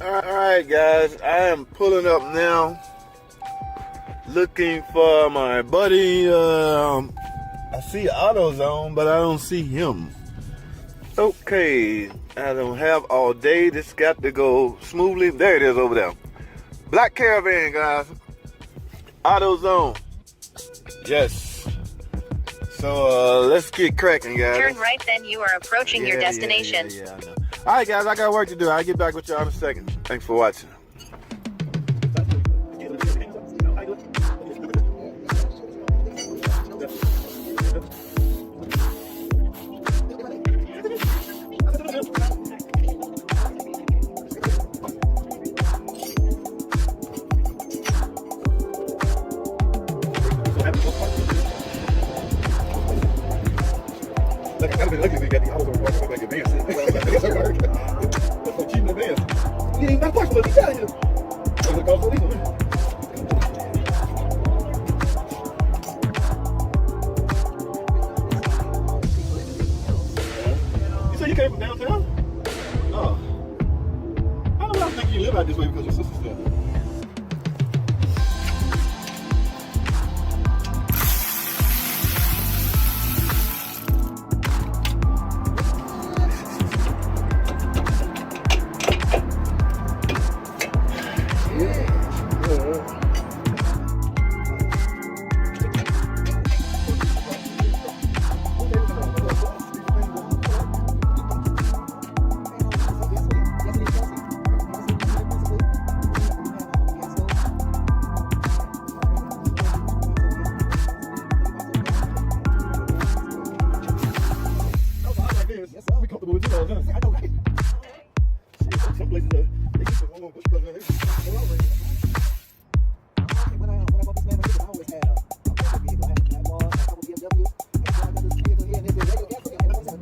Alright guys, I am pulling up now looking for my buddy. I see AutoZone, but I don't see him. Okay, I don't have all day. This got to go smoothly. There it is over there. Black Caravan, guys. AutoZone. Yes. So let's get cracking, guys. Turn right, then you are approaching your destination. Yeah, I know. All right, guys, I got work to do. I'll get back with y'all in a second. Thanks for watching. Like, I gotta be lucky we got the AutoZone parts like advance. That's so hard. That's so cheap in advance. You ain't got parts, but you got it. That's what costs illegal, man. You say you came from downtown? Oh. I don't know, I think you live out this way because your sister's there. We comfortable with you all, huh? I know, right? Shit, some places, they get some push plugs in there. When I bought this land, I always had a vehicle. I had a Jaguar, a couple BMWs, and I got this vehicle here, and it's a regular gas tank.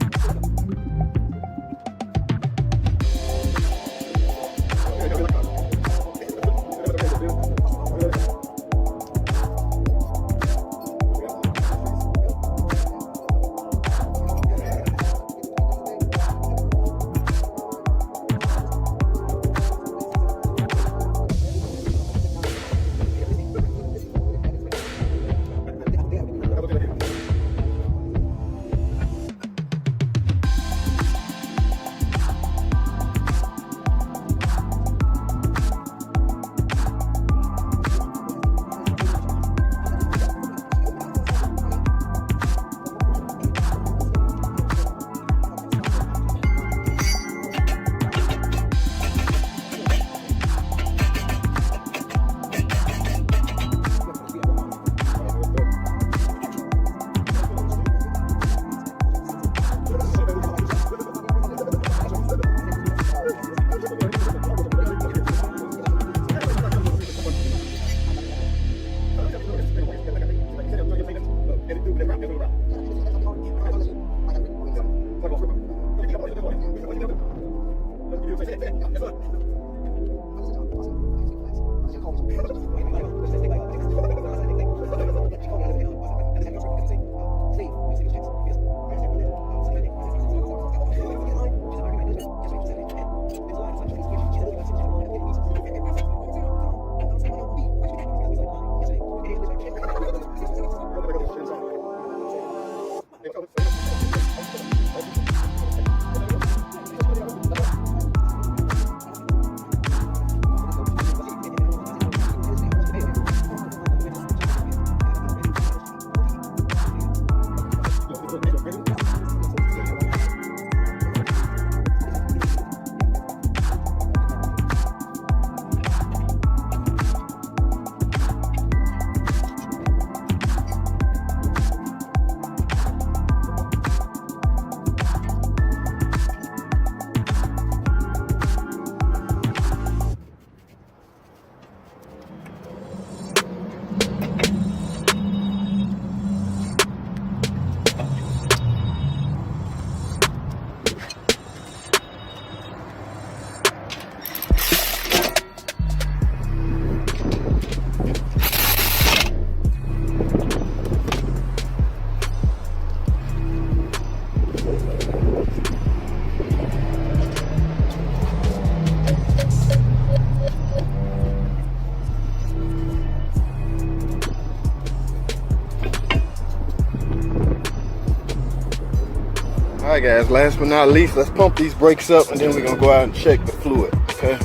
guys, last but not least, let's pump these brakes up and then we're gonna go out and check the fluid, okay?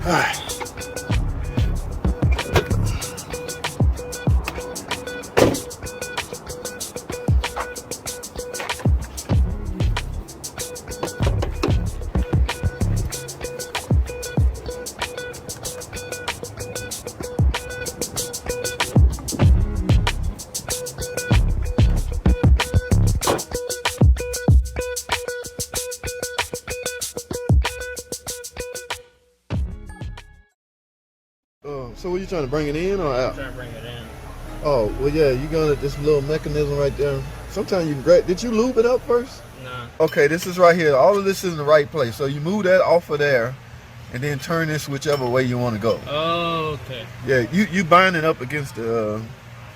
All right. So were you trying to bring it in or out? I'm trying to bring it in. Oh, well, yeah, you got this little mechanism right there. Sometimes you can grab, did you lube it up first? Nah. Okay, this is right here. All of this is in the right place. So you move that off of there and then turn this whichever way you want to go. Oh, okay. Yeah, you bind it up against the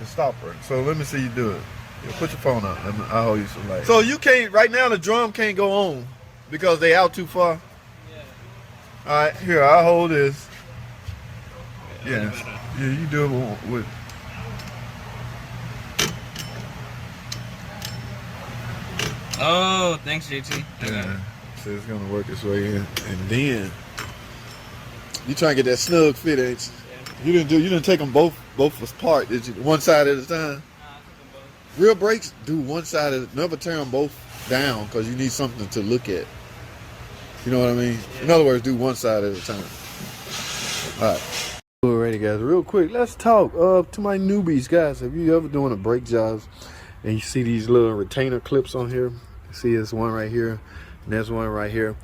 stopper. So let me see you do it. Yeah, put your phone up. I'll hold you some light. So you can't, right now the drum can't go on because they out too far? Yeah. All right, here, I'll hold this. Yeah, you do it with. Oh, thanks, JT. Yeah, so it's gonna work its way in, and then you try and get that snug fit, ain't you? Yeah. You didn't take them both apart, did you? One side at a time. Nah, I took them both. Real brakes do one side at never turn them both down because you need something to look at. You know what I mean? Yeah. In other words, do one side at a time. All right. Alrighty guys, real quick, let's talk to my newbies, guys. If you ever doing a brake jobs and you see these little retainer clips on here, see there's one right here and there's one right here,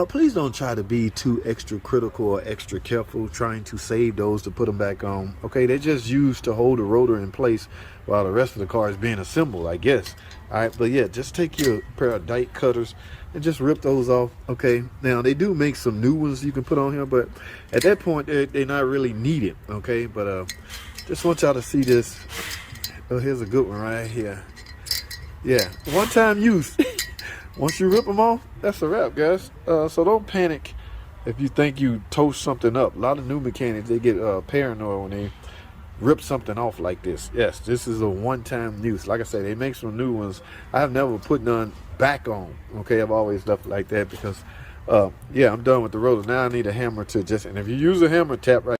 please don't try to be too extra critical or extra careful trying to save those to put them back on. Okay, they're just used to hold the rotor in place while the rest of the car is being assembled, I guess. All right, but yeah, just take your pair of dike cutters and just rip those off. Okay, now they do make some new ones you can put on here, but at that point they're not really needed. Okay, but just want y'all to see this. Oh, here's a good one right here. Yeah, one-time use. Once you rip them off, that's a wrap, guys. So don't panic if you think you toast something up. A lot of new mechanics, they get paranoid when they rip something off like this. Yes, this is a one-time use. Like I said, they make some new ones. I have never put none back on. Okay, I've always left it like that because yeah, I'm done with the rotors. Now I need a hammer to just, and if you use a hammer, tap right